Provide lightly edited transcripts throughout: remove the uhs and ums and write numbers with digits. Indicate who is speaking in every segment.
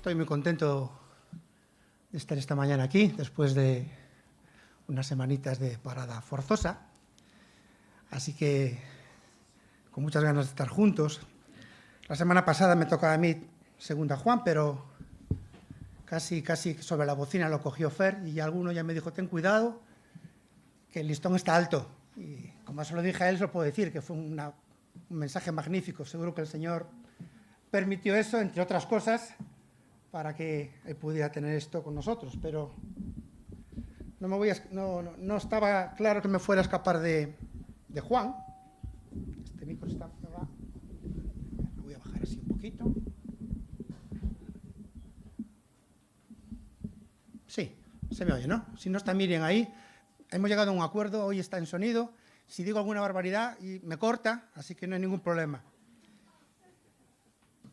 Speaker 1: Estoy muy contento de estar esta mañana aquí, después de unas semanitas de parada forzosa. Así que, con muchas ganas de estar juntos. La semana pasada me tocaba a mí segunda Juan, pero casi sobre la bocina lo cogió Fer y alguno ya me dijo, ten cuidado, que el listón está alto. Y como se lo dije a él, se lo puedo decir, que fue un mensaje magnífico. Seguro que el Señor permitió eso, entre otras cosas, para que él pudiera tener esto con nosotros. Pero no estaba claro que me fuera a escapar de Juan. Este micro está... Lo voy a bajar así un poquito. Sí, se me oye, ¿no? Si no está Miriam ahí, hemos llegado a un acuerdo, hoy está en sonido. Si digo alguna barbaridad, y me corta, así que no hay ningún problema.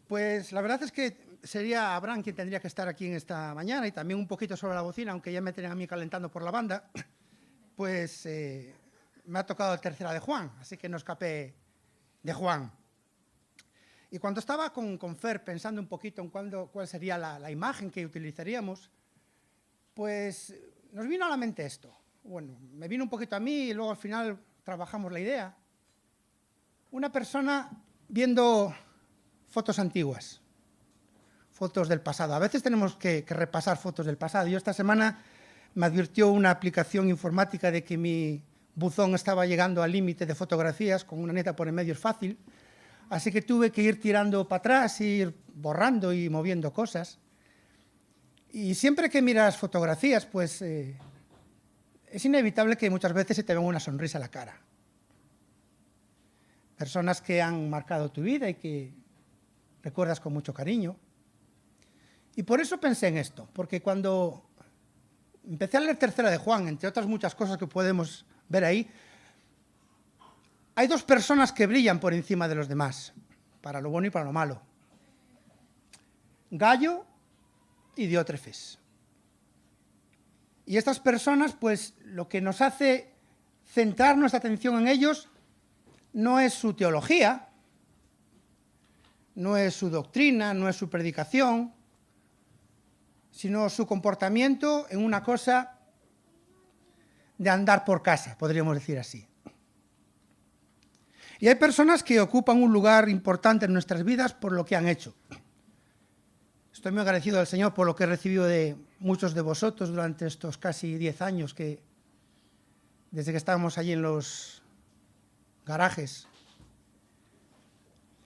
Speaker 1: Pues la verdad es que sería Abraham quien tendría que estar aquí en esta mañana y también un poquito sobre la bocina, aunque ya me tienen a mí calentando por la banda, pues me ha tocado el tercera de Juan, así que no escapé de Juan. Y cuando estaba con Fer pensando un poquito en cuál sería la imagen que utilizaríamos, pues nos vino a la mente esto. Bueno, me vino un poquito a mí y luego al final trabajamos la idea. Una persona viendo fotos antiguas, fotos del pasado. A veces tenemos que repasar fotos del pasado. Yo esta semana me advirtió una aplicación informática de que mi buzón estaba llegando al límite de fotografías, con una neta por en medio es fácil, así que tuve que ir tirando para atrás, ir borrando y moviendo cosas. Y siempre que miras fotografías, pues es inevitable que muchas veces se te venga una sonrisa a la cara. Personas que han marcado tu vida y que recuerdas con mucho cariño. Y por eso pensé en esto, porque cuando empecé a leer tercera de Juan, entre otras muchas cosas que podemos ver ahí, hay dos personas que brillan por encima de los demás, para lo bueno y para lo malo. Gayo y Diótrefes. Y estas personas, pues, lo que nos hace centrar nuestra atención en ellos no es su teología, no es su doctrina, no es su predicación, sino su comportamiento en una cosa de andar por casa, podríamos decir así. Y hay personas que ocupan un lugar importante en nuestras vidas por lo que han hecho. Estoy muy agradecido al Señor por lo que he recibido de muchos de vosotros durante estos casi 10 años desde que estábamos allí en los garajes.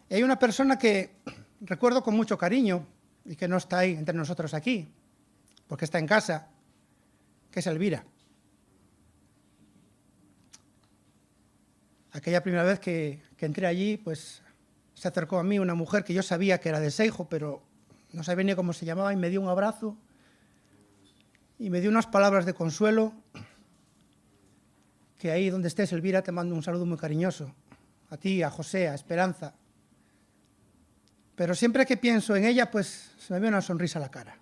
Speaker 1: Y hay una persona que recuerdo con mucho cariño y que no está ahí entre nosotros aquí, porque está en casa, que es Elvira. Aquella primera vez que entré allí, pues se acercó a mí una mujer que yo sabía que era de Seijo, pero no sabía ni cómo se llamaba, y me dio un abrazo y me dio unas palabras de consuelo, que ahí donde estés, Elvira, te mando un saludo muy cariñoso, a ti, a José, a Esperanza. Pero siempre que pienso en ella, pues se me ve una sonrisa a la cara.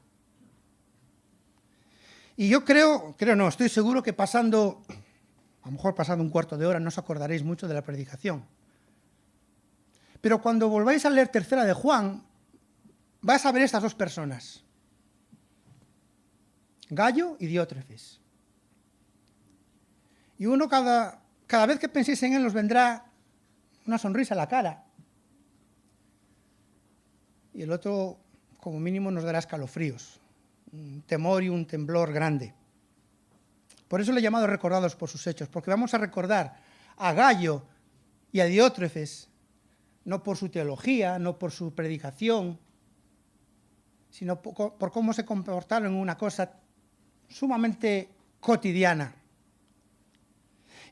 Speaker 1: Y yo estoy seguro que a lo mejor pasando un cuarto de hora, no os acordaréis mucho de la predicación. Pero cuando volváis a leer tercera de Juan, vais a ver estas dos personas, Gayo y Diótrefes. Y uno cada vez que penséis en él os vendrá una sonrisa a la cara. Y el otro, como mínimo, nos dará escalofríos, un temor y un temblor grande. Por eso le he llamado recordados por sus hechos, porque vamos a recordar a Gayo y a Diótrefes, no por su teología, no por su predicación, sino por cómo se comportaron en una cosa sumamente cotidiana.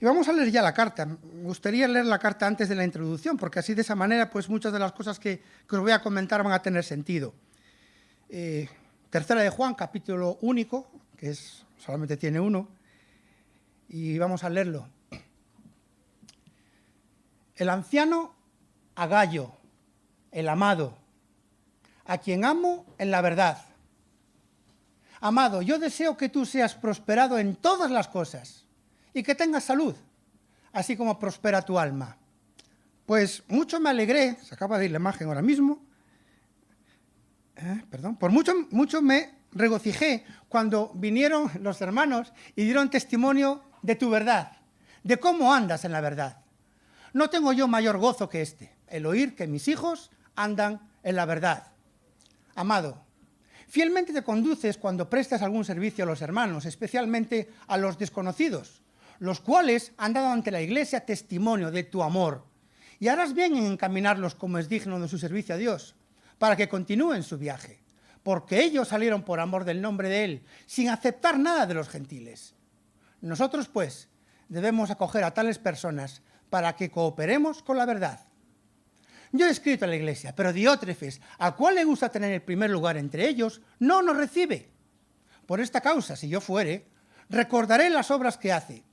Speaker 1: Y vamos a leer ya la carta. Me gustaría leer la carta antes de la introducción, porque así de esa manera pues muchas de las cosas que os voy a comentar van a tener sentido. Tercera de Juan, capítulo único, que solamente tiene uno, y vamos a leerlo. El anciano a Gayo, el amado, a quien amo en la verdad. Amado, yo deseo que tú seas prosperado en todas las cosas y que tengas salud, así como prospera tu alma. Pues mucho me alegré, se acaba de ir la imagen ahora mismo, Por mucho me regocijé cuando vinieron los hermanos y dieron testimonio de tu verdad, de cómo andas en la verdad. No tengo yo mayor gozo que este, el oír que mis hijos andan en la verdad. Amado, fielmente te conduces cuando prestas algún servicio a los hermanos, especialmente a los desconocidos, los cuales han dado ante la Iglesia testimonio de tu amor, y harás bien en encaminarlos como es digno de su servicio a Dios, para que continúen su viaje, porque ellos salieron por amor del nombre de Él, sin aceptar nada de los gentiles. Nosotros, pues, debemos acoger a tales personas para que cooperemos con la verdad. Yo he escrito a la Iglesia, pero Diótrefes, al cual le gusta tener el primer lugar entre ellos, no nos recibe. Por esta causa, si yo fuere, recordaré las obras que hace,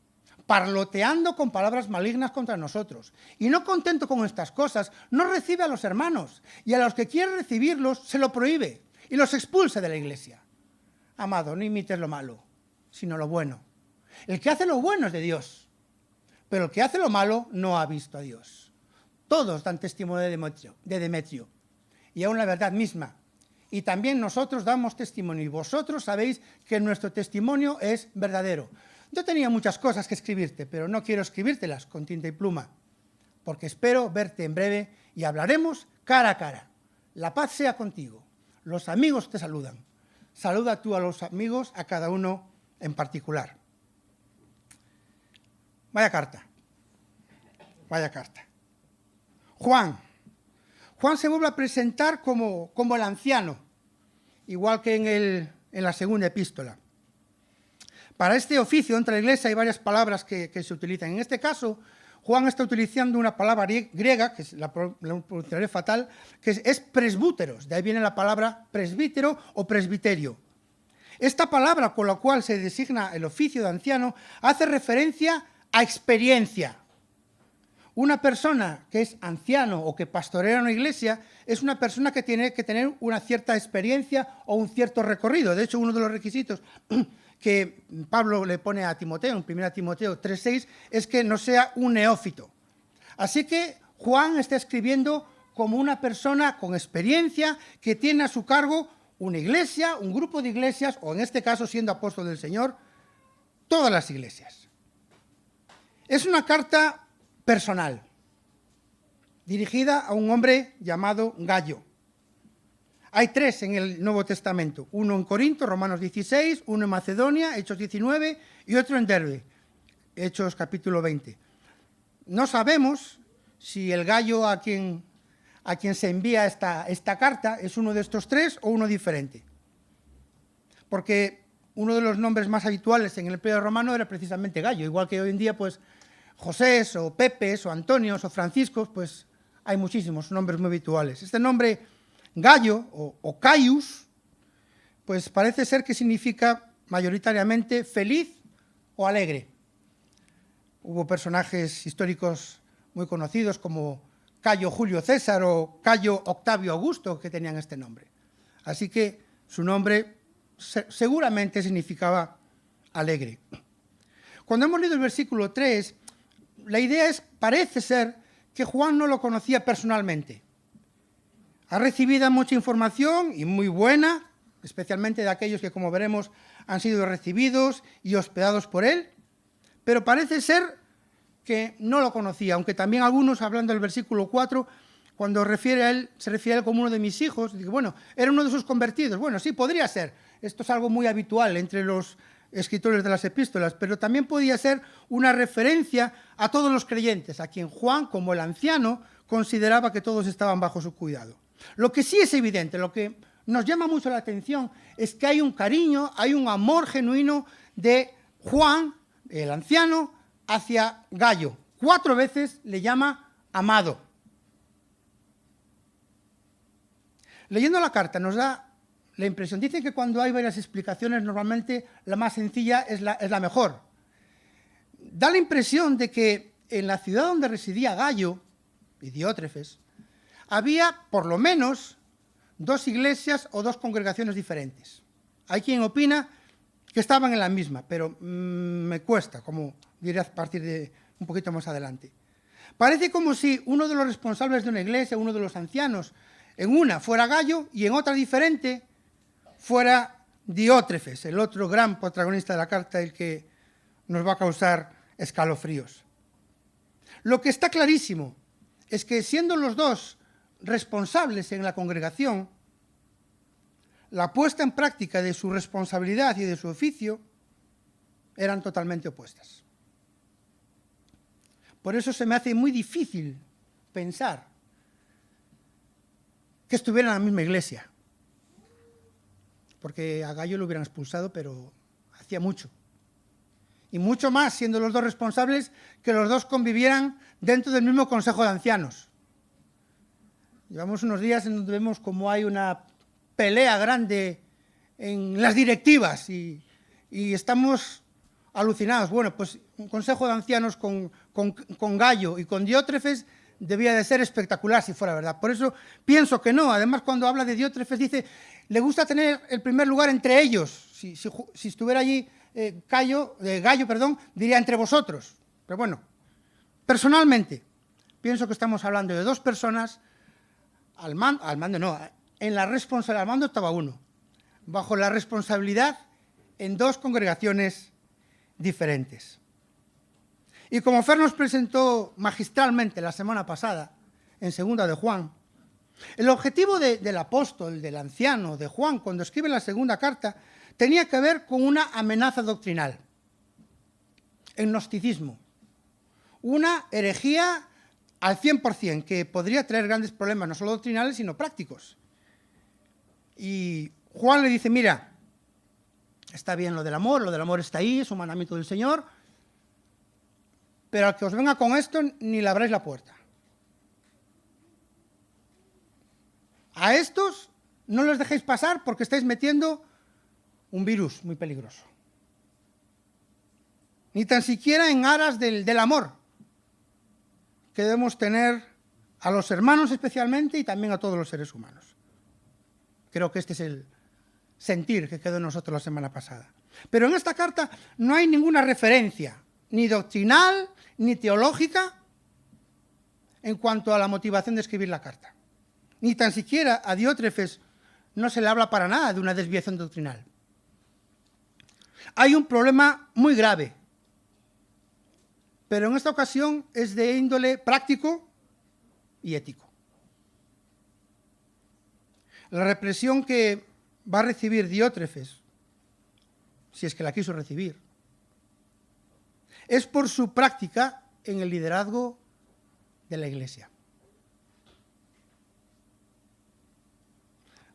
Speaker 1: parloteando con palabras malignas contra nosotros. Y no contento con estas cosas, no recibe a los hermanos, y a los que quieren recibirlos se lo prohíbe, y los expulsa de la Iglesia. Amado, no imites lo malo, sino lo bueno. El que hace lo bueno es de Dios, pero el que hace lo malo no ha visto a Dios. Todos dan testimonio de Demetrio, y aún la verdad misma. Y también nosotros damos testimonio, y vosotros sabéis que nuestro testimonio es verdadero. Yo tenía muchas cosas que escribirte, pero no quiero escribírtelas con tinta y pluma, porque espero verte en breve y hablaremos cara a cara. La paz sea contigo. Los amigos te saludan. Saluda tú a los amigos, a cada uno en particular. Vaya carta. Vaya carta. Juan se vuelve a presentar como el anciano, igual que en la segunda epístola. Para este oficio dentro de la Iglesia hay varias palabras que se utilizan. En este caso, Juan está utilizando una palabra griega, que la pronunciaré fatal, que es presbúteros. De ahí viene la palabra presbítero o presbiterio. Esta palabra con la cual se designa el oficio de anciano hace referencia a experiencia. Una persona que es anciano o que pastorea una iglesia es una persona que tiene que tener una cierta experiencia o un cierto recorrido. De hecho, uno de los requisitos que Pablo le pone a Timoteo, en 1 Timoteo 3:6, es que no sea un neófito. Así que Juan está escribiendo como una persona con experiencia que tiene a su cargo una iglesia, un grupo de iglesias, o en este caso, siendo apóstol del Señor, todas las iglesias. Es una carta personal, dirigida a un hombre llamado Gayo. Hay 3 en el Nuevo Testamento, uno en Corinto, Romanos 16, uno en Macedonia, Hechos 19, y otro en Derbe, Hechos capítulo 20. No sabemos si el Gayo a quien se envía esta carta es uno de estos 3 o uno diferente. Porque uno de los nombres más habituales en el Imperio Romano era precisamente Gayo, igual que hoy en día, pues, Josés o Pepes o Antonios o Franciscos, pues hay muchísimos nombres muy habituales. Este nombre Gayo o Caius, pues parece ser que significa mayoritariamente feliz o alegre. Hubo personajes históricos muy conocidos como Cayo Julio César o Cayo Octavio Augusto que tenían este nombre. Así que su nombre seguramente significaba alegre. Cuando hemos leído el versículo 3, la idea parece ser que Juan no lo conocía personalmente. Ha recibido mucha información y muy buena, especialmente de aquellos que, como veremos, han sido recibidos y hospedados por él, pero parece ser que no lo conocía, aunque también algunos, hablando del versículo 4, cuando se refiere a él como uno de mis hijos, digo, bueno, era uno de sus convertidos. Bueno, sí, podría ser. Esto es algo muy habitual entre los escritores de las epístolas, pero también podía ser una referencia a todos los creyentes, a quien Juan, como el anciano, consideraba que todos estaban bajo su cuidado. Lo que sí es evidente, lo que nos llama mucho la atención, es que hay un cariño, hay un amor genuino de Juan, el anciano, hacia Gayo. 4 veces le llama amado. Leyendo la carta nos da la impresión, dicen que cuando hay varias explicaciones, normalmente la más sencilla es la mejor. Da la impresión de que en la ciudad donde residía Gayo y Diótrefes, había por lo menos 2 iglesias o 2 congregaciones diferentes. Hay quien opina que estaban en la misma, pero me cuesta, como diré a partir de un poquito más adelante. Parece como si uno de los responsables de una iglesia, uno de los ancianos, en una fuera Gayo y en otra diferente fuera Diótrefes, el otro gran protagonista de la carta, el que nos va a causar escalofríos. Lo que está clarísimo es que, siendo los dos responsables en la congregación, la puesta en práctica de su responsabilidad y de su oficio eran totalmente opuestas. Por eso se me hace muy difícil pensar que estuvieran en la misma iglesia, porque a Gayo lo hubieran expulsado, pero hacía mucho. Y mucho más, siendo los dos responsables, que los dos convivieran dentro del mismo consejo de ancianos. Llevamos unos días en donde vemos cómo hay una pelea grande en las directivas y estamos alucinados. Bueno, pues un consejo de ancianos con Gayo y con Diótrefes debía de ser espectacular si fuera verdad. Por eso pienso que no. Además, cuando habla de Diótrefes dice, le gusta tener el primer lugar entre ellos. Si estuviera allí Gallo, diría entre vosotros. Pero bueno, personalmente, pienso que estamos hablando de dos personas, al mando estaba uno, bajo la responsabilidad en dos congregaciones diferentes. Y como Fer nos presentó magistralmente la semana pasada, en segunda de Juan, el objetivo del apóstol, del anciano, de Juan, cuando escribe la segunda carta, tenía que ver con una amenaza doctrinal, el gnosticismo, una herejía al 100%, que podría traer grandes problemas, no solo doctrinales, sino prácticos. Y Juan le dice, mira, está bien lo del amor está ahí, es un mandamiento del Señor, pero al que os venga con esto, ni le abráis la puerta. A estos no los dejéis pasar porque estáis metiendo un virus muy peligroso. Ni tan siquiera en aras del amor que debemos tener a los hermanos especialmente y también a todos los seres humanos. Creo que este es el sentir que quedó en nosotros la semana pasada. Pero en esta carta no hay ninguna referencia, ni doctrinal, ni teológica, en cuanto a la motivación de escribir la carta. Ni tan siquiera a Diótrefes no se le habla para nada de una desviación doctrinal. Hay un problema muy grave, pero en esta ocasión es de índole práctico y ético. La represión que va a recibir Diótrefes, si es que la quiso recibir, es por su práctica en el liderazgo de la Iglesia.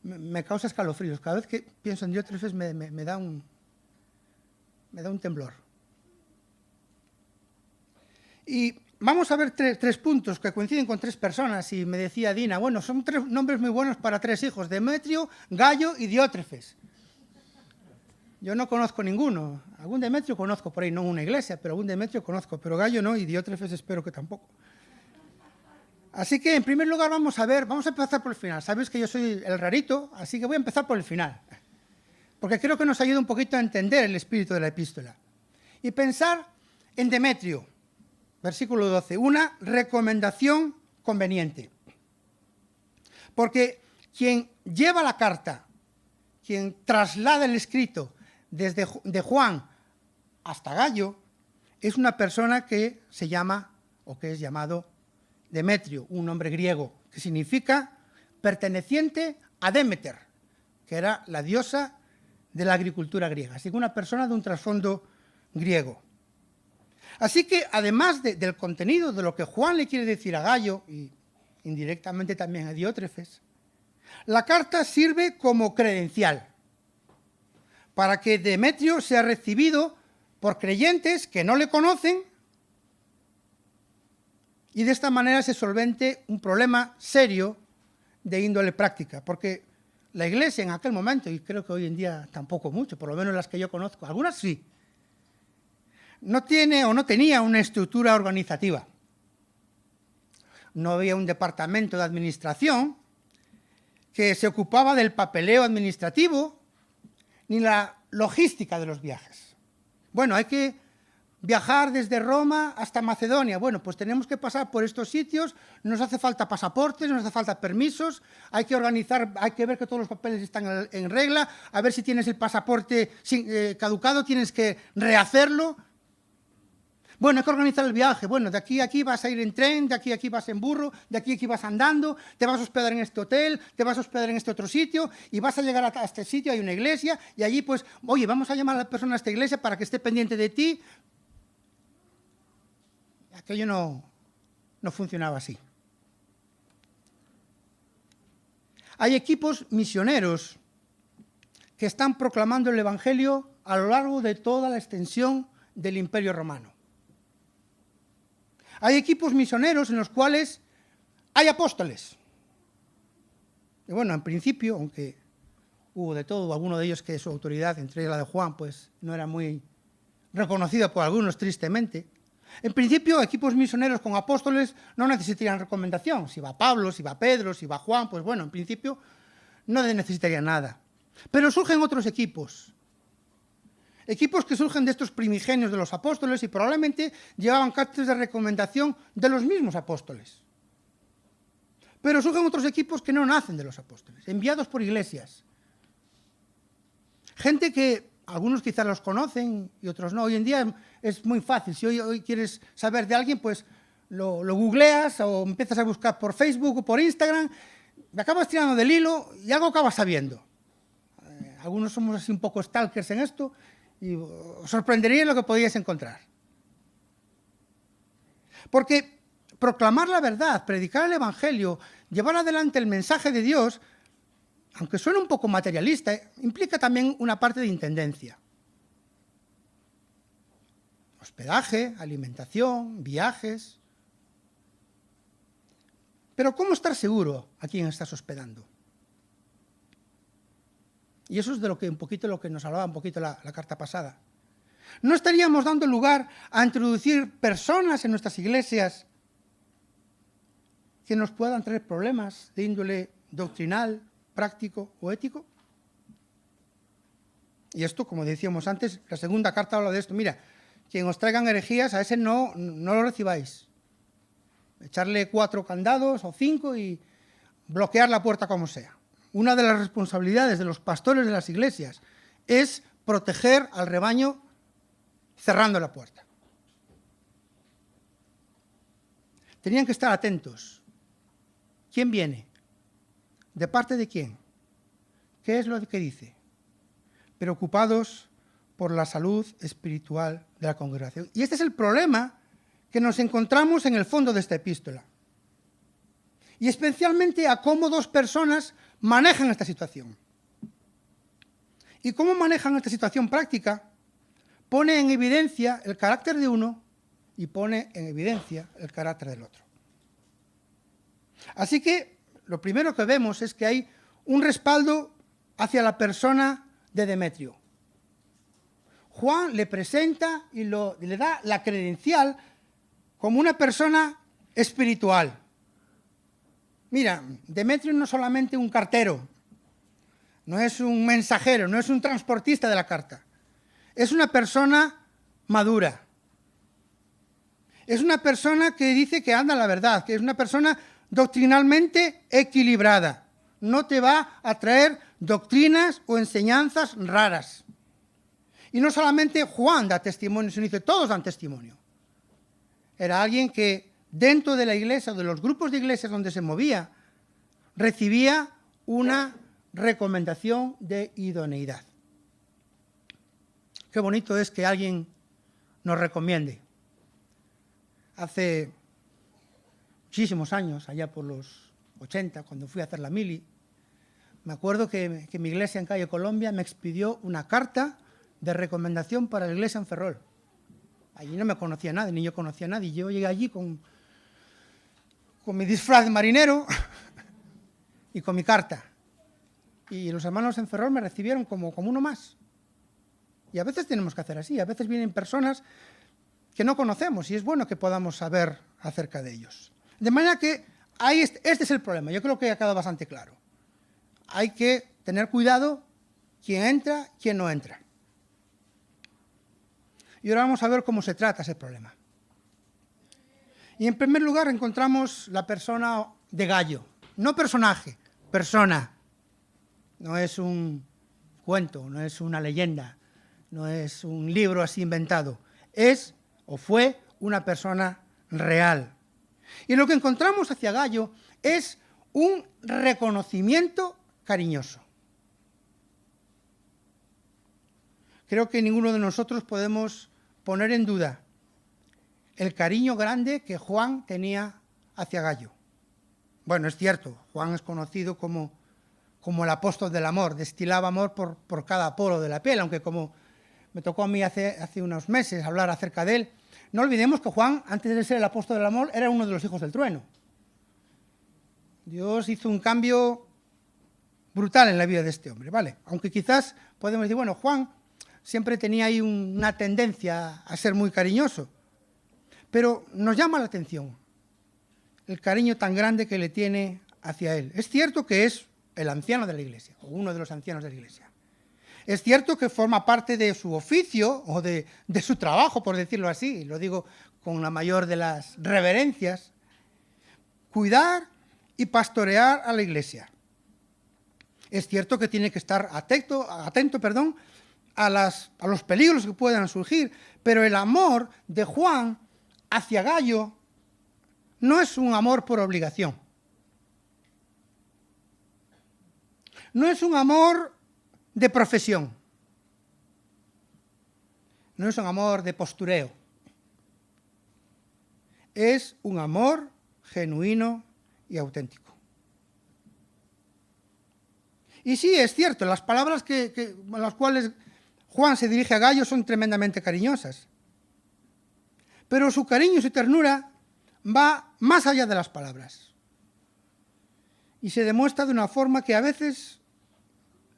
Speaker 1: Me causa escalofríos. Cada vez que pienso en Diótrefes me da un temblor. Y vamos a ver tres puntos que coinciden con tres personas. Y me decía Dina, bueno, son tres nombres muy buenos para tres hijos, Demetrio, Gayo y Diótrefes. Yo no conozco ninguno. Algún Demetrio conozco por ahí, no en una iglesia, pero algún Demetrio conozco, pero Gayo no, y Diótrefes espero que tampoco. Así que, en primer lugar, vamos a empezar por el final. Sabéis que yo soy el rarito, así que voy a empezar por el final, porque creo que nos ayuda un poquito a entender el espíritu de la epístola. Y pensar en Demetrio, versículo 12, una recomendación conveniente. Porque quien lleva la carta, quien traslada el escrito de Juan hasta Gayo, es una persona que se llama, o que es llamado Demetrio, un nombre griego, que significa perteneciente a Demeter, que era la diosa de la agricultura griega. Así que una persona de un trasfondo griego. Así que, además del contenido de lo que Juan le quiere decir a Gayo, y indirectamente también a Diótrefes, la carta sirve como credencial para que Demetrio sea recibido por creyentes que no le conocen y de esta manera se solvente un problema serio de índole práctica, porque la Iglesia en aquel momento, y creo que hoy en día tampoco mucho, por lo menos las que yo conozco, algunas sí, no tiene o no tenía una estructura organizativa. No había un departamento de administración que se ocupaba del papeleo administrativo ni la logística de los viajes. Bueno, hay que viajar desde Roma hasta Macedonia. Bueno, pues tenemos que pasar por estos sitios, nos hace falta pasaportes, nos hace falta permisos, hay que organizar, hay que ver que todos los papeles están en regla, a ver si tienes el pasaporte caducado, tienes que rehacerlo. Bueno, hay que organizar el viaje. Bueno, de aquí a aquí vas a ir en tren, de aquí a aquí vas en burro, de aquí a aquí vas andando, te vas a hospedar en este hotel, te vas a hospedar en este otro sitio y vas a llegar a este sitio, hay una iglesia y allí pues, oye, vamos a llamar a la persona a esta iglesia para que esté pendiente de ti. Aquello no funcionaba así. Hay equipos misioneros que están proclamando el Evangelio a lo largo de toda la extensión del Imperio Romano. Hay equipos misioneros en los cuales hay apóstoles. Y bueno, en principio, aunque hubo de todo, alguno de ellos que su autoridad, entre ellos la de Juan, pues no era muy reconocida por algunos, tristemente. En principio, equipos misioneros con apóstoles no necesitarían recomendación. Si va Pablo, si va Pedro, si va Juan, pues bueno, en principio no necesitarían nada. Pero surgen otros equipos. Equipos que surgen de estos primigenios de los apóstoles y probablemente llevaban cartas de recomendación de los mismos apóstoles. Pero surgen otros equipos que no nacen de los apóstoles, enviados por iglesias. Gente que algunos quizás los conocen y otros no. Hoy en día es muy fácil. Si hoy quieres saber de alguien, pues lo googleas o empiezas a buscar por Facebook o por Instagram, te acabas tirando del hilo y algo acabas sabiendo. Algunos somos así un poco stalkers en esto y os sorprendería lo que podíais encontrar. Porque proclamar la verdad, predicar el Evangelio, llevar adelante el mensaje de Dios, aunque suene un poco materialista, implica también una parte de intendencia. Hospedaje, alimentación, viajes. Pero ¿cómo estar seguro a quién estás hospedando? Y eso es de lo que nos hablaba un poquito la carta pasada. ¿No estaríamos dando lugar a introducir personas en nuestras iglesias que nos puedan traer problemas de índole doctrinal, práctico o ético? Y esto, como decíamos antes, la segunda carta habla de esto. Mira, quien os traigan herejías, a ese no lo recibáis. Echarle 4 candados o 5 y bloquear la puerta como sea. Una de las responsabilidades de los pastores de las iglesias es proteger al rebaño cerrando la puerta. Tenían que estar atentos. ¿Quién viene? ¿De parte de quién? ¿Qué es lo que dice? Preocupados por la salud espiritual de la congregación. Y este es el problema que nos encontramos en el fondo de esta epístola. Y especialmente a cómo 2 personas manejan esta situación. Y cómo manejan esta situación práctica pone en evidencia el carácter de uno y pone en evidencia el carácter del otro. Así que lo primero que vemos es que hay un respaldo hacia la persona de Demetrio. Juan le presenta y le da la credencial como una persona espiritual. Mira, Demetrio no es solamente un cartero, no es un mensajero, no es un transportista de la carta. Es una persona madura. Es una persona que dice que anda la verdad, que es una persona doctrinalmente equilibrada. No te va a traer doctrinas o enseñanzas raras. Y no solamente Juan da testimonio, sino que todos dan testimonio. Era alguien que dentro de la iglesia, o de los grupos de iglesias donde se movía, recibía una recomendación de idoneidad. Qué bonito es que alguien nos recomiende. Hace muchísimos años, allá por los 80, cuando fui a hacer la mili, me acuerdo que mi iglesia en Calle Colombia me expidió una carta de recomendación para la iglesia en Ferrol. Allí no me conocía nadie, ni yo conocía a nadie. Yo llegué allí con mi disfraz de marinero y con mi carta. Y los hermanos en Ferrol me recibieron como uno más. Y a veces tenemos que hacer así. A veces vienen personas que no conocemos y es bueno que podamos saber acerca de ellos. De manera que este es el problema. Yo creo que ha quedado bastante claro. Hay que tener cuidado quién entra, quién no entra. Y ahora vamos a ver cómo se trata ese problema. Y en primer lugar encontramos la persona de Gayo. No personaje, persona. No es un cuento, no es una leyenda, no es un libro así inventado. Es o fue una persona real. Y lo que encontramos hacia Gayo es un reconocimiento cariñoso. Creo que ninguno de nosotros podemos poner en duda el cariño grande que Juan tenía hacia Gayo. Bueno, es cierto, Juan es conocido como el apóstol del amor, destilaba amor por cada poro de la piel, aunque como me tocó a mí hace unos meses hablar acerca de él, no olvidemos que Juan, antes de ser el apóstol del amor, era uno de los hijos del trueno. Dios hizo un cambio brutal en la vida de este hombre, ¿vale? Aunque quizás podemos decir, bueno, Juan siempre tenía ahí una tendencia a ser muy cariñoso, pero nos llama la atención el cariño tan grande que le tiene hacia él. Es cierto que es el anciano de la iglesia, o uno de los ancianos de la iglesia. Es cierto que forma parte de su oficio, o de su trabajo, por decirlo así, y lo digo con la mayor de las reverencias, cuidar y pastorear a la iglesia. Es cierto que tiene que estar atento a los peligros que puedan surgir, pero el amor de Juan hacia Gayo no es un amor por obligación. No es un amor de profesión. No es un amor de postureo. Es un amor genuino y auténtico. Y sí, es cierto, las palabras con las cuales Juan se dirige a Gayo son tremendamente cariñosas. Pero su cariño y su ternura va más allá de las palabras. Y se demuestra de una forma que a veces,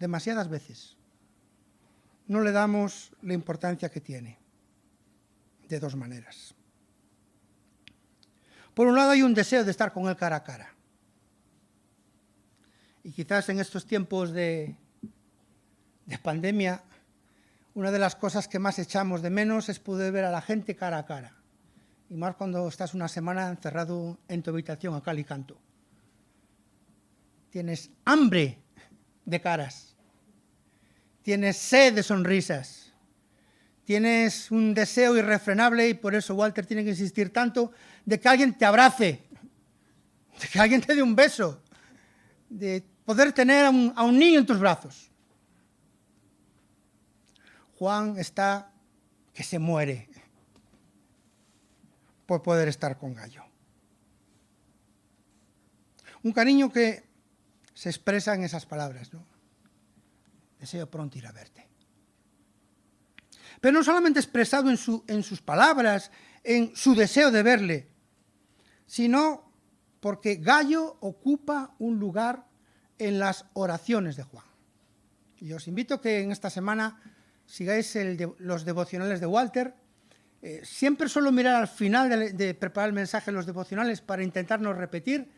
Speaker 1: demasiadas veces, no le damos la importancia que tiene. De dos maneras. Por un lado hay un deseo de estar con él cara a cara. Y quizás en estos tiempos de pandemia, una de las cosas que más echamos de menos es poder ver a la gente cara a cara. Y más cuando estás una semana encerrado en tu habitación a cal y canto. Tienes hambre de caras. Tienes sed de sonrisas. Tienes un deseo irrefrenable, y por eso Walter tiene que insistir tanto, de que alguien te abrace, de que alguien te dé un beso, de poder tener a un niño en tus brazos. Juan está que se muere por poder estar con Gayo. Un cariño que se expresa en esas palabras, ¿no? Deseo pronto ir a verte. Pero no solamente expresado en sus palabras, en su deseo de verle, sino porque Gayo ocupa un lugar en las oraciones de Juan. Y os invito a que en esta semana sigáis los devocionales de Walter. Siempre suelo mirar al final de preparar el mensaje los devocionales para intentarnos repetir,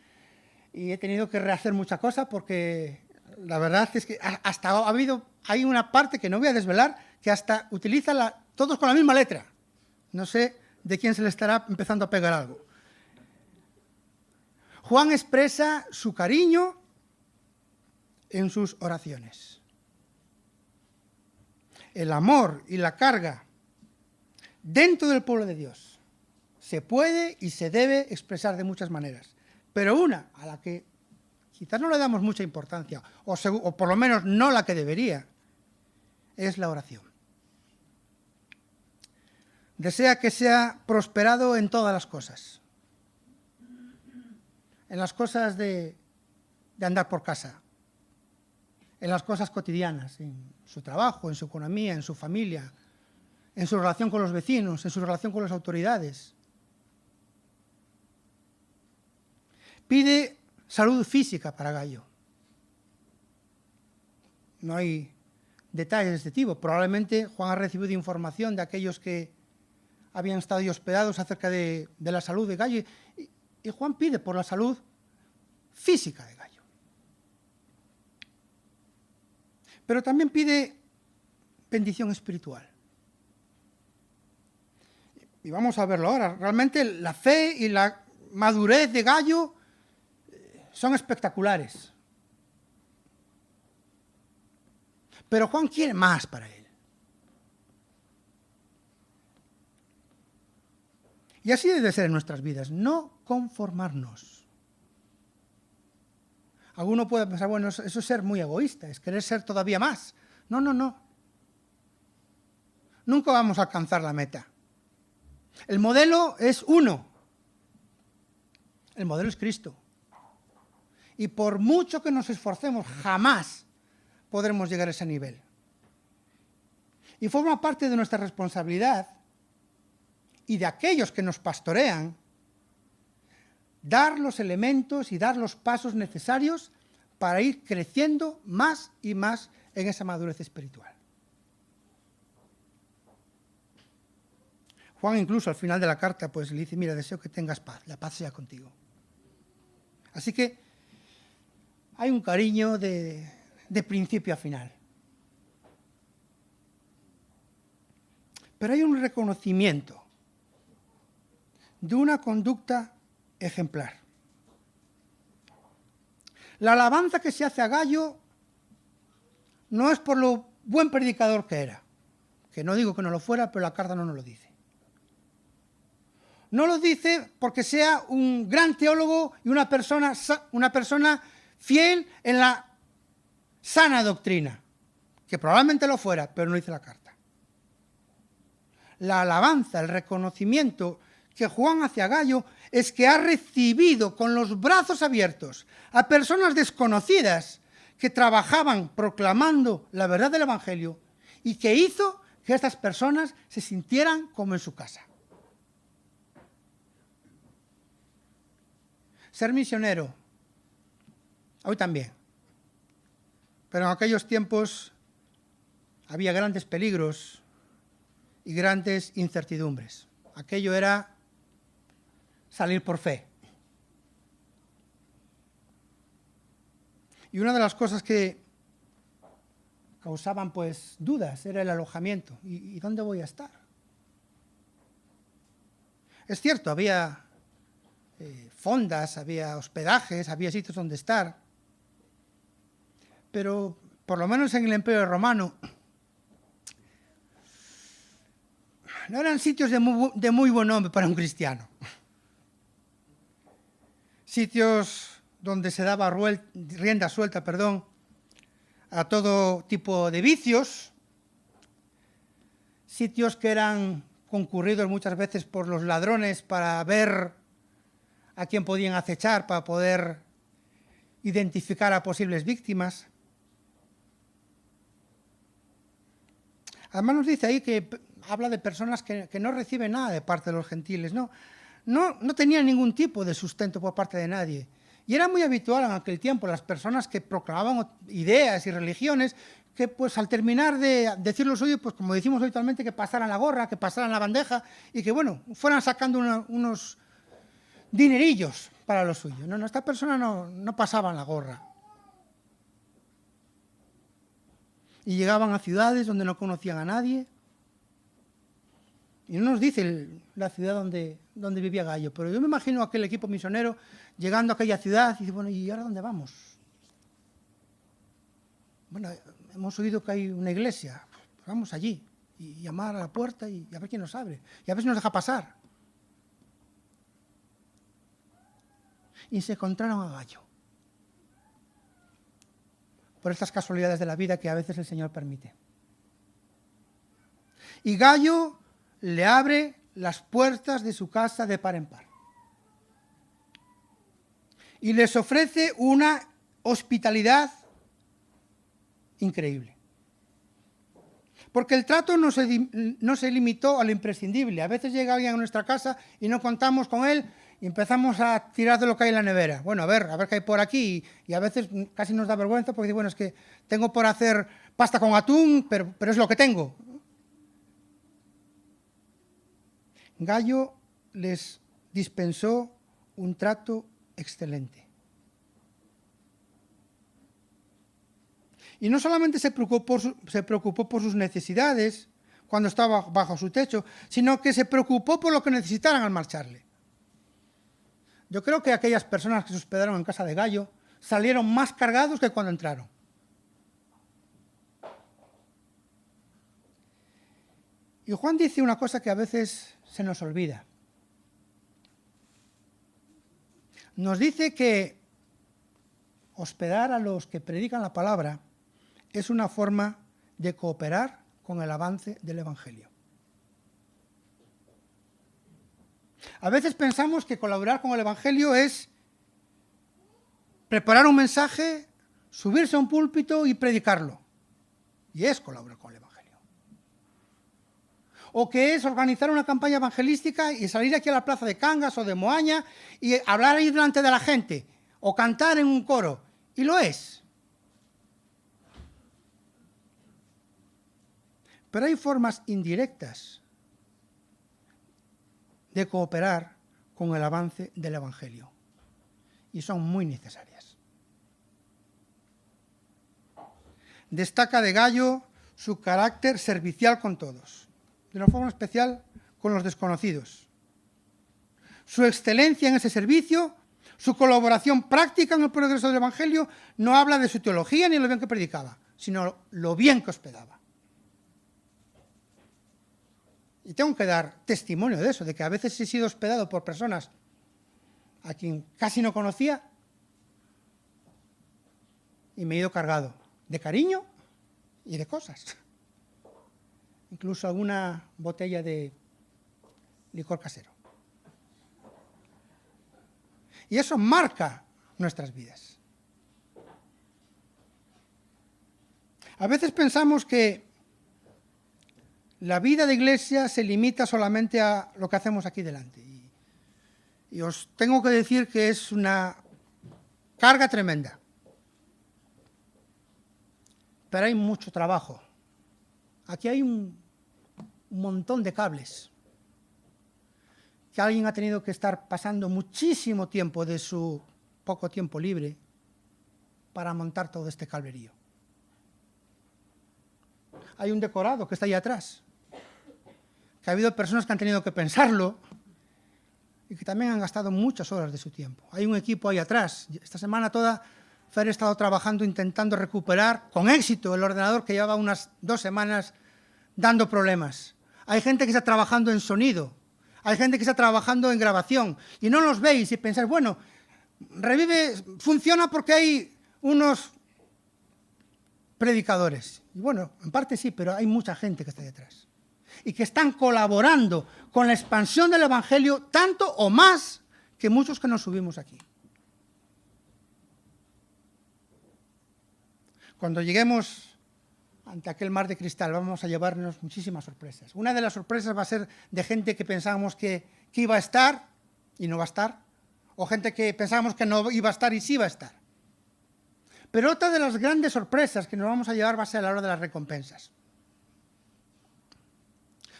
Speaker 1: y he tenido que rehacer muchas cosas porque la verdad es que hasta hay una parte que no voy a desvelar que hasta utiliza todos con la misma letra. No sé de quién se le estará empezando a pegar algo. Juan expresa su cariño en sus oraciones. El amor y la carga dentro del pueblo de Dios se puede y se debe expresar de muchas maneras, pero una a la que quizás no le damos mucha importancia, o por lo menos no la que debería, es la oración. Desea que sea prosperado en todas las cosas. En las cosas de andar por casa, en las cosas cotidianas, en su trabajo, en su economía, en su familia, en su relación con los vecinos, en su relación con las autoridades. Pide salud física para Gayo. No hay detalles de este tipo. Probablemente Juan ha recibido información de aquellos que habían estado hospedados acerca de la salud de Gayo, y Juan pide por la salud física de Gayo. Pero también pide bendición espiritual. Y vamos a verlo ahora. Realmente la fe y la madurez de Gallo son espectaculares. Pero Juan quiere más para él. Y así debe ser en nuestras vidas, no conformarnos. Alguno puede pensar, bueno, eso es ser muy egoísta, es querer ser todavía más. No, no, no. Nunca vamos a alcanzar la meta. El modelo es uno. El modelo es Cristo. Y por mucho que nos esforcemos, jamás podremos llegar a ese nivel. Y forma parte de nuestra responsabilidad y de aquellos que nos pastorean, dar los elementos y dar los pasos necesarios para ir creciendo más y más en esa madurez espiritual. Juan incluso al final de la carta pues le dice, mira, deseo que tengas paz, la paz sea contigo. Así que hay un cariño de principio a final. Pero hay un reconocimiento de una conducta ejemplar. La alabanza que se hace a Gallo no es por lo buen predicador que era, que no digo que no lo fuera, pero la carta no nos lo dice. No lo dice porque sea un gran teólogo y una persona fiel en la sana doctrina, que probablemente lo fuera, pero no dice la carta. La alabanza, el reconocimiento que Juan hace a Gallo es que ha recibido con los brazos abiertos a personas desconocidas que trabajaban proclamando la verdad del Evangelio y que hizo que estas personas se sintieran como en su casa. Ser misionero, hoy también, pero en aquellos tiempos había grandes peligros y grandes incertidumbres. Aquello era salir por fe. Y una de las cosas que causaban pues dudas era el alojamiento. ¿Y dónde voy a estar? Es cierto, había fondas, había hospedajes, había sitios donde estar, pero por lo menos en el Imperio Romano no eran sitios de muy buen nombre para un cristiano. Sitios donde se daba rienda suelta, a todo tipo de vicios, sitios que eran concurridos muchas veces por los ladrones para ver a quién podían acechar, para poder identificar a posibles víctimas. Además nos dice ahí que habla de personas que no reciben nada de parte de los gentiles, no tenían ningún tipo de sustento por parte de nadie. Y era muy habitual en aquel tiempo las personas que proclamaban ideas y religiones que pues al terminar de decir lo suyo, pues como decimos habitualmente, que pasaran la gorra, que pasaran la bandeja y que bueno, fueran sacando unos dinerillos para lo suyo. No, esta persona no pasaban la gorra. Y llegaban a ciudades donde no conocían a nadie. Y no nos dice la ciudad donde vivía Gallo, pero yo me imagino a aquel equipo misionero llegando a aquella ciudad y dice, bueno, ¿y ahora dónde vamos? Bueno, hemos oído que hay una iglesia, pues vamos allí y llamar a la puerta y a ver quién nos abre, y a ver si nos deja pasar. Y se encontraron a Gallo. Por estas casualidades de la vida que a veces el Señor permite. Y Gallo le abre las puertas de su casa de par en par. Y les ofrece una hospitalidad increíble. Porque el trato no se limitó a lo imprescindible. A veces llega alguien a nuestra casa y no contamos con él y empezamos a tirar de lo que hay en la nevera. Bueno, a ver qué hay por aquí. Y a veces casi nos da vergüenza porque, bueno, es que tengo por hacer pasta con atún, pero es lo que tengo. Gallo les dispensó un trato excelente. Y no solamente se preocupó por sus necesidades, cuando estaba bajo su techo, sino que se preocupó por lo que necesitaran al marcharle. Yo creo que aquellas personas que se hospedaron en casa de Gallo salieron más cargados que cuando entraron. Y Juan dice una cosa que a veces se nos olvida. Nos dice que hospedar a los que predican la palabra es una forma de cooperar con el avance del Evangelio. A veces pensamos que colaborar con el Evangelio es preparar un mensaje, subirse a un púlpito y predicarlo. Y es colaborar con el Evangelio. O que es organizar una campaña evangelística y salir aquí a la plaza de Cangas o de Moaña y hablar ahí delante de la gente, o cantar en un coro. Y lo es. Pero hay formas indirectas de cooperar con el avance del Evangelio. Y son muy necesarias. Destaca de Gallo su carácter servicial con todos, de una forma especial con los desconocidos. Su excelencia en ese servicio, su colaboración práctica en el progreso del Evangelio, no habla de su teología ni lo bien que predicaba, sino lo bien que hospedaba. Y tengo que dar testimonio de eso, de que a veces he sido hospedado por personas a quien casi no conocía y me he ido cargado de cariño y de cosas. Incluso alguna botella de licor casero. Y eso marca nuestras vidas. A veces pensamos que la vida de iglesia se limita solamente a lo que hacemos aquí delante. Y os tengo que decir que es una carga tremenda. Pero hay mucho trabajo. Aquí hay un montón de cables que alguien ha tenido que estar pasando muchísimo tiempo de su poco tiempo libre para montar todo este cablerío. Hay un decorado que está ahí atrás, que ha habido personas que han tenido que pensarlo y que también han gastado muchas horas de su tiempo. Hay un equipo ahí atrás. Esta semana toda Fer ha estado trabajando intentando recuperar con éxito el ordenador que llevaba unas 2 semanas dando problemas. Hay gente que está trabajando en sonido, hay gente que está trabajando en grabación y no los veis y pensáis, bueno, Revive funciona porque hay unos predicadores. Y bueno, en parte sí, pero hay mucha gente que está detrás y que están colaborando con la expansión del Evangelio tanto o más que muchos que nos subimos aquí. Cuando lleguemos ante aquel mar de cristal vamos a llevarnos muchísimas sorpresas. Una de las sorpresas va a ser de gente que pensábamos que iba a estar y no va a estar, o gente que pensábamos que no iba a estar y sí va a estar. Pero otra de las grandes sorpresas que nos vamos a llevar va a ser a la hora de las recompensas.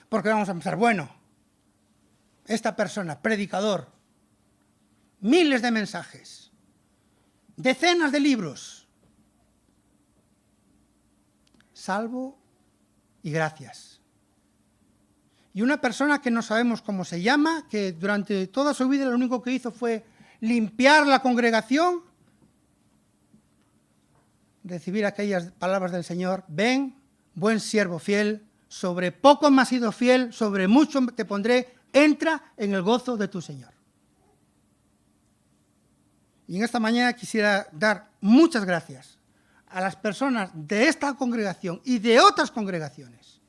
Speaker 1: Porque vamos a pensar, bueno, esta persona, predicador, miles de mensajes, decenas de libros, salvo y gracias. Y una persona que no sabemos cómo se llama, que durante toda su vida lo único que hizo fue limpiar la congregación, recibir aquellas palabras del Señor: ven, buen siervo fiel, sobre poco me has sido fiel, sobre mucho te pondré, entra en el gozo de tu Señor. Y en esta mañana quisiera dar muchas gracias a las personas de esta congregación y de otras congregaciones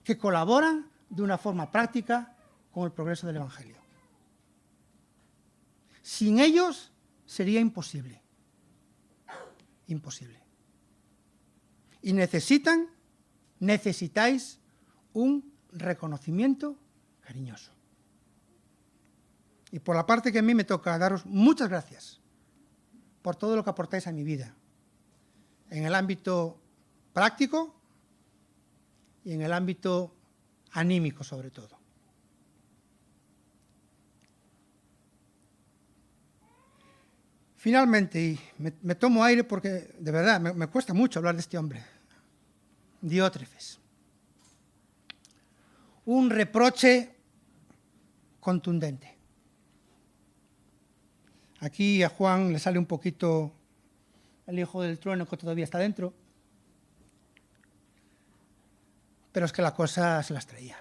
Speaker 1: que colaboran de una forma práctica con el progreso del Evangelio. Sin ellos sería imposible. Imposible. Y necesitáis un reconocimiento cariñoso. Y por la parte que a mí me toca, daros muchas gracias por todo lo que aportáis a mi vida, en el ámbito práctico y en el ámbito anímico sobre todo. Finalmente, y me tomo aire porque de verdad me cuesta mucho hablar de este hombre, Diótrefes. un reproche contundente. Aquí a Juan le sale un poquito el hijo del trueno que todavía está dentro, pero es que la cosa se las traía.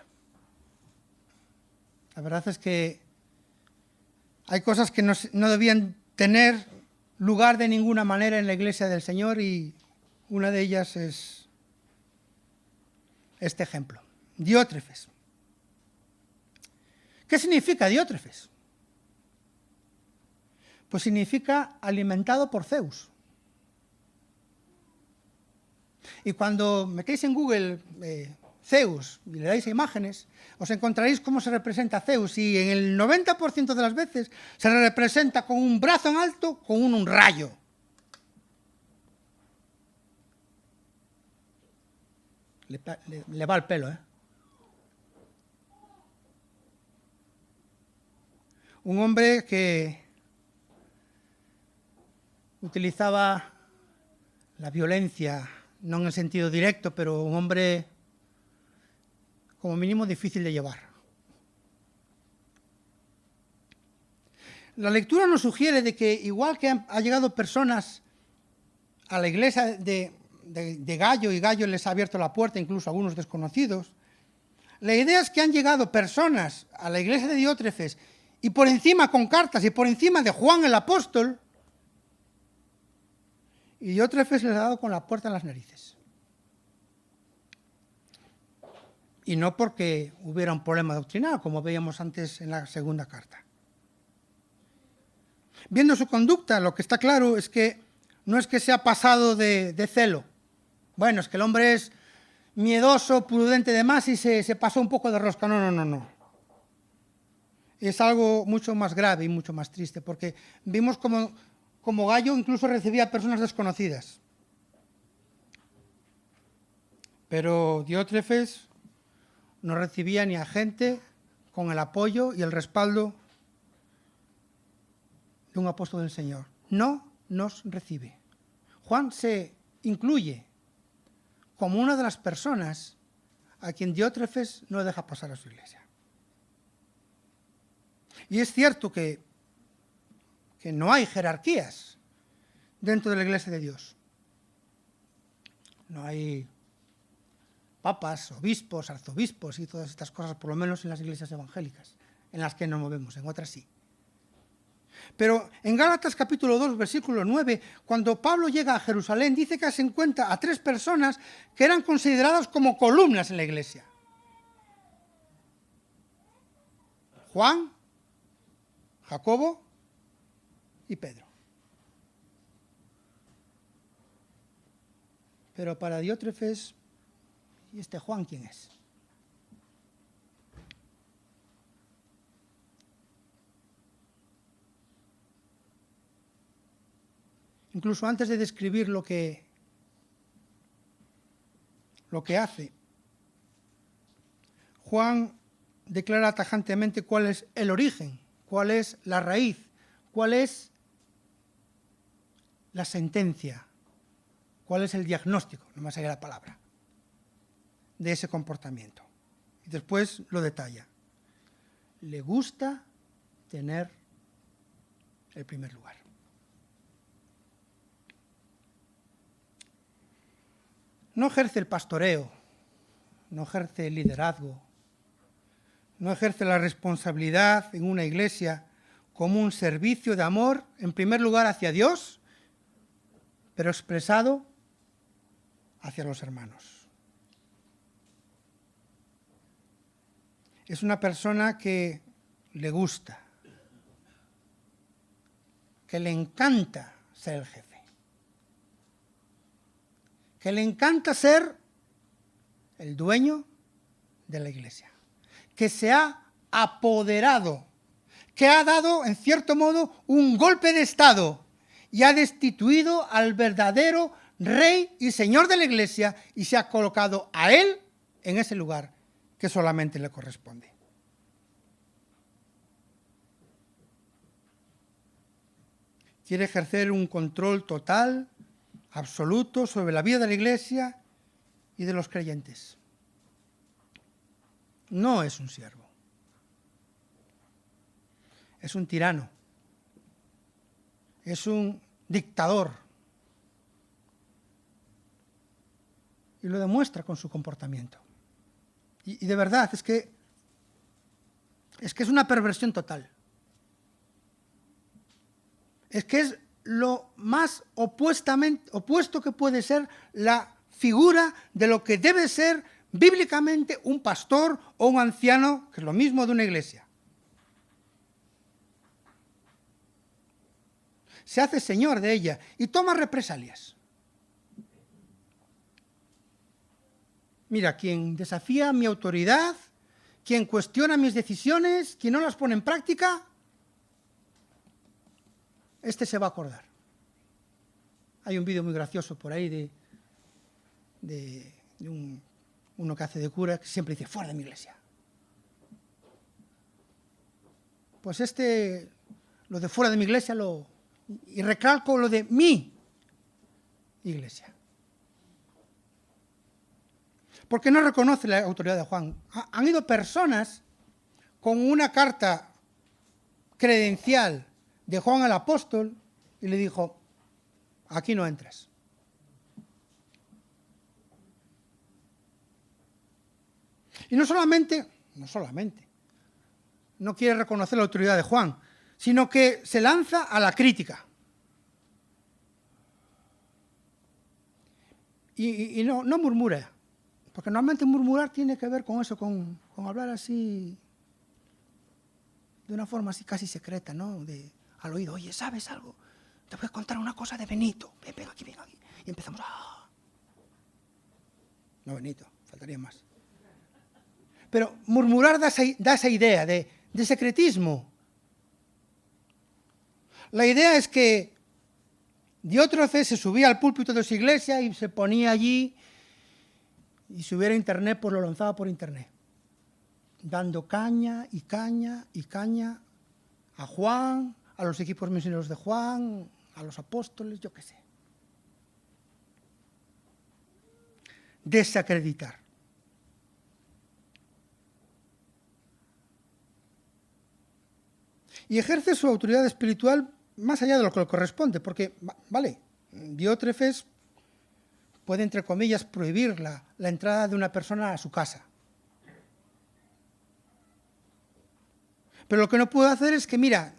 Speaker 1: La verdad es que hay cosas que no debían tener lugar de ninguna manera en la iglesia del Señor, y una de ellas es este ejemplo. Diótrefes. ¿Qué significa Diótrefes? Pues significa alimentado por Zeus. Y cuando metéis en Google Zeus y le dais a imágenes, os encontraréis cómo se representa a Zeus, y en el 90% de las veces se le representa con un brazo en alto con un rayo. Le va el pelo, ¿eh? Un hombre que utilizaba la violencia, no en el sentido directo, pero un hombre como mínimo difícil de llevar. La lectura nos sugiere de que igual que ha llegado personas a la iglesia de Gallo, y Gallo les ha abierto la puerta, incluso a algunos desconocidos, la idea es que han llegado personas a la iglesia de Diótrefes, y por encima con cartas, y por encima de Juan el apóstol, y Diótrefes les ha dado con la puerta en las narices. Y no porque hubiera un problema doctrinal, como veíamos antes en la segunda carta. Viendo su conducta, lo que está claro es que no es que se ha pasado de celo. Bueno, es que el hombre es miedoso, prudente de más, y se pasó un poco de rosca. No. Es algo mucho más grave y mucho más triste, porque vimos como Gallo incluso recibía a personas desconocidas. Pero Diótrefes no recibía ni a gente con el apoyo y el respaldo de un apóstol del Señor. No nos recibe. Juan se incluye como una de las personas a quien Diótrefes no deja pasar a su iglesia. Y es cierto que no hay jerarquías dentro de la iglesia de Dios. No hay papas, obispos, arzobispos y todas estas cosas, por lo menos en las iglesias evangélicas, en las que nos movemos, en otras sí. Pero en Gálatas capítulo 2, versículo 9, cuando Pablo llega a Jerusalén, dice que se encuentra a 3 personas que eran consideradas como columnas en la iglesia. Juan, Jacobo y Pedro. Pero para Diótrefes, ¿y este Juan quién es? Incluso antes de describir lo que hace, Juan declara tajantemente cuál es el origen, cuál es la raíz, cuál es la sentencia, cuál es el diagnóstico, no más allá de la palabra, de ese comportamiento. Y después lo detalla. Le gusta tener el primer lugar. No ejerce el pastoreo, no ejerce el liderazgo, no ejerce la responsabilidad en una iglesia como un servicio de amor, en primer lugar hacia Dios, pero expresado hacia los hermanos. Es una persona que le gusta, que le encanta ser el jefe, que le encanta ser el dueño de la iglesia, que se ha apoderado, que ha dado, en cierto modo, un golpe de estado y ha destituido al verdadero rey y señor de la iglesia y se ha colocado a él en ese lugar que solamente le corresponde. Quiere ejercer un control total, absoluto, sobre la vida de la iglesia y de los creyentes. no es un siervo. Es un tirano. Es un dictador. Y lo demuestra con su comportamiento. Y de verdad, es que es una perversión total. Es que es lo más opuesto que puede ser la figura de lo que debe ser bíblicamente un pastor o un anciano, que es lo mismo de una iglesia. Se hace señor de ella y toma represalias. Mira, quien desafía mi autoridad, quien cuestiona mis decisiones, quien no las pone en práctica, este se va a acordar. Hay un vídeo muy gracioso por ahí de uno que hace de cura, que siempre dice, fuera de mi iglesia. Pues lo de fuera de mi iglesia, y recalco lo de mi iglesia. Porque no reconoce la autoridad de Juan. Han ido personas con una carta credencial de Juan el Apóstol y le dijo, aquí no entras. Y no solamente, no quiere reconocer la autoridad de Juan, sino que se lanza a la crítica. Y no murmura, porque normalmente murmurar tiene que ver con eso, con hablar así, de una forma así casi secreta, ¿no? Al oído, oye, ¿sabes algo? Te voy a contar una cosa de Benito. Ven aquí. Y empezamos, No, Benito, faltaría más. Pero murmurar da esa idea de secretismo. La idea es que Diótrefes se subía al púlpito de su iglesia y se ponía allí, y si hubiera internet, pues lo lanzaba por internet, dando caña a Juan, a los equipos misioneros de Juan, a los apóstoles, yo qué sé. Desacreditar. Y ejerce su autoridad espiritual más allá de lo que le corresponde, porque, vale, Diótrefes puede, entre comillas, prohibir la entrada de una persona a su casa. Pero lo que no puedo hacer es que, mira,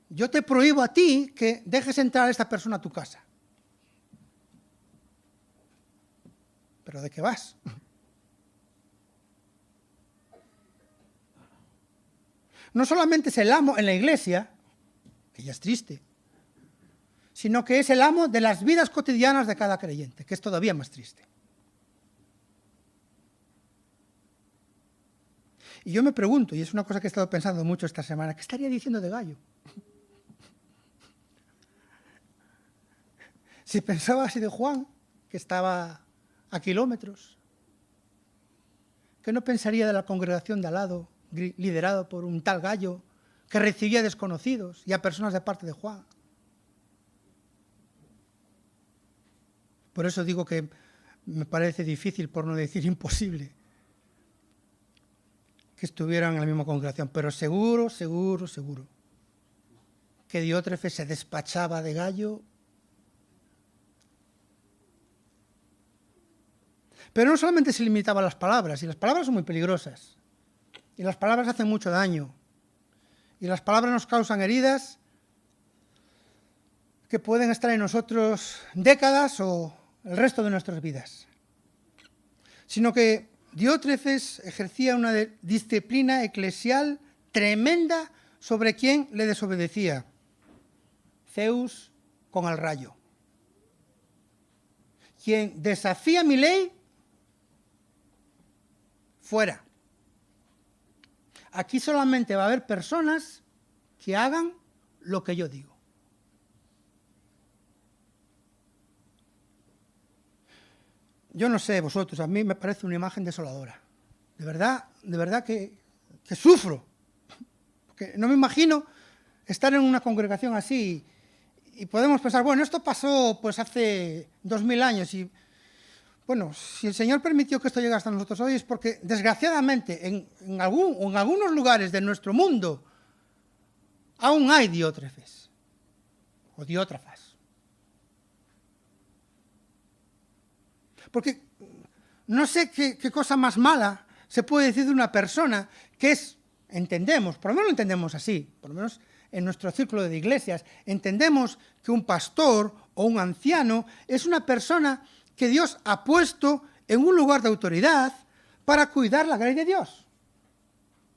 Speaker 1: yo te prohíbo a ti que dejes entrar a esta persona a tu casa. ¿Pero de qué vas? No solamente es el amo en la iglesia, que ya es triste, sino que es el amo de las vidas cotidianas de cada creyente, que es todavía más triste. Y yo me pregunto, y es una cosa que he estado pensando mucho esta semana, ¿qué estaría diciendo de Gallo? Si pensaba así de Juan, que estaba a kilómetros, ¿qué no pensaría de la congregación de al lado, liderado por un tal Gallo, que recibía a desconocidos y a personas de parte de Juan? Por eso digo que me parece difícil, por no decir imposible, que estuvieran en la misma congregación, pero seguro que Diótrefes se despachaba de Gallo. Pero no solamente se limitaba a las palabras, y las palabras son muy peligrosas, y las palabras hacen mucho daño, y las palabras nos causan heridas que pueden estar en nosotros décadas o el resto de nuestras vidas, sino que Diótrefes ejercía una disciplina eclesial tremenda sobre quien le desobedecía. Zeus con el rayo. Quien desafía mi ley, fuera. Aquí solamente va a haber personas que hagan lo que yo digo. Yo no sé vosotros, a mí me parece una imagen desoladora. De verdad que sufro. Porque no me imagino estar en una congregación así y podemos pensar, bueno, esto pasó pues hace 2000 años y Bueno, si el Señor permitió que esto llegara hasta nosotros hoy es porque, desgraciadamente, en algunos lugares de nuestro mundo aún hay diótrefes o diótrafas. Porque no sé qué cosa más mala se puede decir de una persona que entendemos, por lo menos lo entendemos así, por lo menos en nuestro círculo de iglesias, entendemos que un pastor o un anciano es una persona que Dios ha puesto en un lugar de autoridad para cuidar la grey de Dios.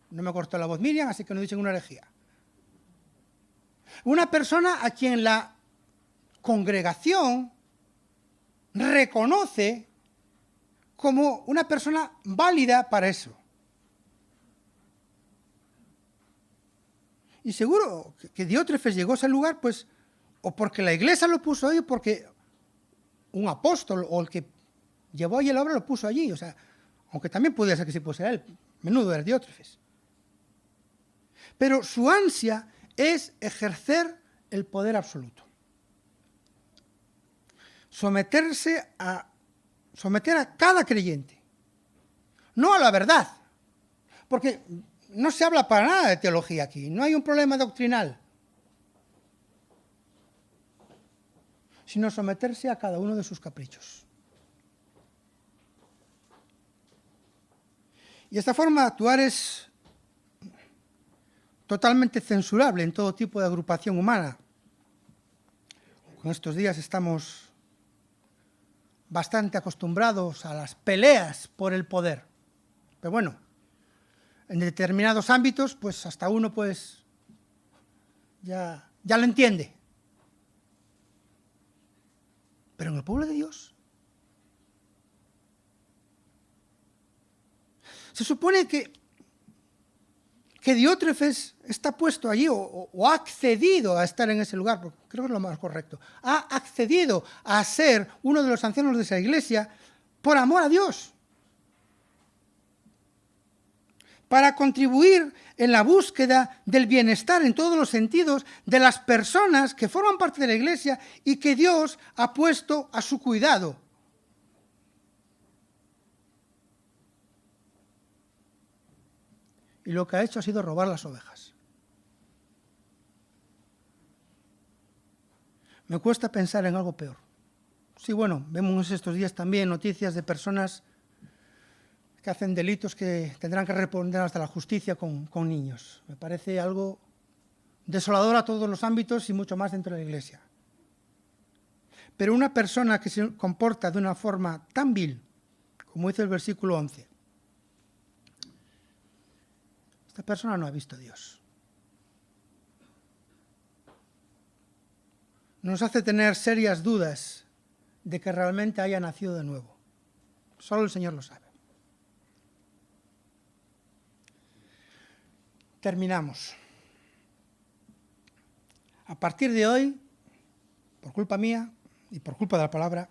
Speaker 1: No me cortó la voz Miriam, así que no dicen una herejía. Una persona a quien la congregación reconoce como una persona válida para eso. Y seguro que Diótrefes llegó a ese lugar, pues, o porque la iglesia lo puso ahí, o porque un apóstol o el que llevó allí la obra lo puso allí. O sea, aunque también podía ser que sí pusiera él. Menudo era Diótrefes. Pero su ansia es ejercer el poder absoluto. Someter a cada creyente. No a la verdad. Porque no se habla para nada de teología aquí. No hay un problema doctrinal. Sino someterse a cada uno de sus caprichos. Y esta forma de actuar es totalmente censurable en todo tipo de agrupación humana. En estos días estamos bastante acostumbrados a las peleas por el poder. Pero bueno, en determinados ámbitos, pues hasta uno pues ya lo entiende. Pero en el pueblo de Dios se supone que Diótrefes está puesto allí o ha accedido a estar en ese lugar, porque creo que es lo más correcto. Ha accedido a ser uno de los ancianos de esa iglesia por amor a Dios. Para contribuir en la búsqueda del bienestar en todos los sentidos de las personas que forman parte de la iglesia y que Dios ha puesto a su cuidado. Y lo que ha hecho ha sido robar las ovejas. Me cuesta pensar en algo peor. Sí, bueno, vemos estos días también noticias de personas que hacen delitos que tendrán que responder hasta la justicia con niños. Me parece algo desolador a todos los ámbitos y mucho más dentro de la iglesia. Pero una persona que se comporta de una forma tan vil, como dice el versículo 11, esta persona no ha visto a Dios. Nos hace tener serias dudas de que realmente haya nacido de nuevo. Solo el Señor lo sabe. Terminamos. A partir de hoy, por culpa mía y por culpa de la palabra,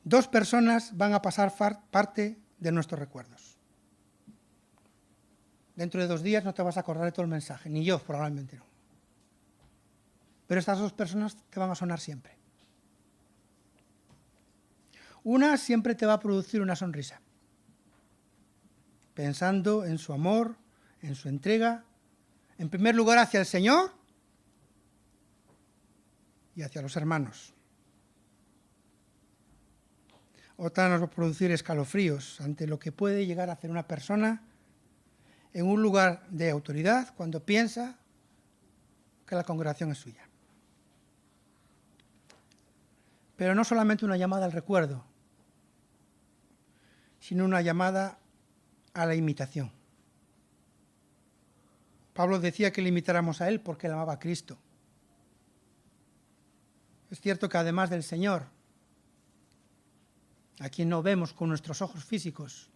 Speaker 1: 2 personas van a pasar parte de nuestros recuerdos. Dentro de 2 días no te vas a acordar de todo el mensaje, ni yo probablemente no. Pero estas 2 personas te van a sonar siempre. Una siempre te va a producir una sonrisa, pensando en su amor, en su entrega, en primer lugar hacia el Señor y hacia los hermanos. Otra nos va a producir escalofríos ante lo que puede llegar a hacer una persona en un lugar de autoridad cuando piensa que la congregación es suya. Pero no solamente una llamada al recuerdo, sino una llamada a la imitación. Pablo decía que le imitáramos a él porque él amaba a Cristo. Es cierto que además del Señor, a quien no vemos con nuestros ojos físicos,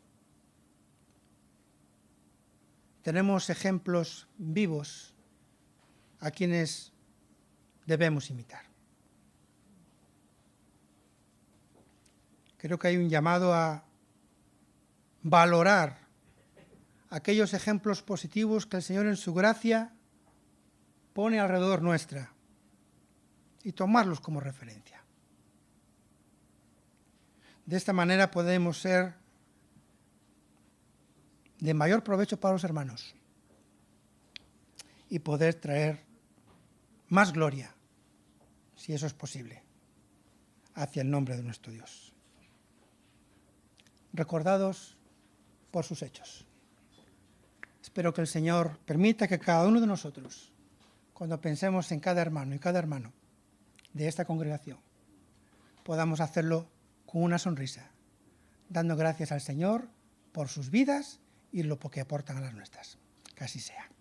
Speaker 1: tenemos ejemplos vivos a quienes debemos imitar. Creo que hay un llamado a valorar aquellos ejemplos positivos que el Señor en su gracia pone alrededor nuestra y tomarlos como referencia. De esta manera podemos ser de mayor provecho para los hermanos y poder traer más gloria, si eso es posible, hacia el nombre de nuestro Dios. Recordados por sus hechos. Espero que el Señor permita que cada uno de nosotros, cuando pensemos en cada hermano y cada hermano de esta congregación, podamos hacerlo con una sonrisa, dando gracias al Señor por sus vidas y lo que aportan a las nuestras. Que así sea.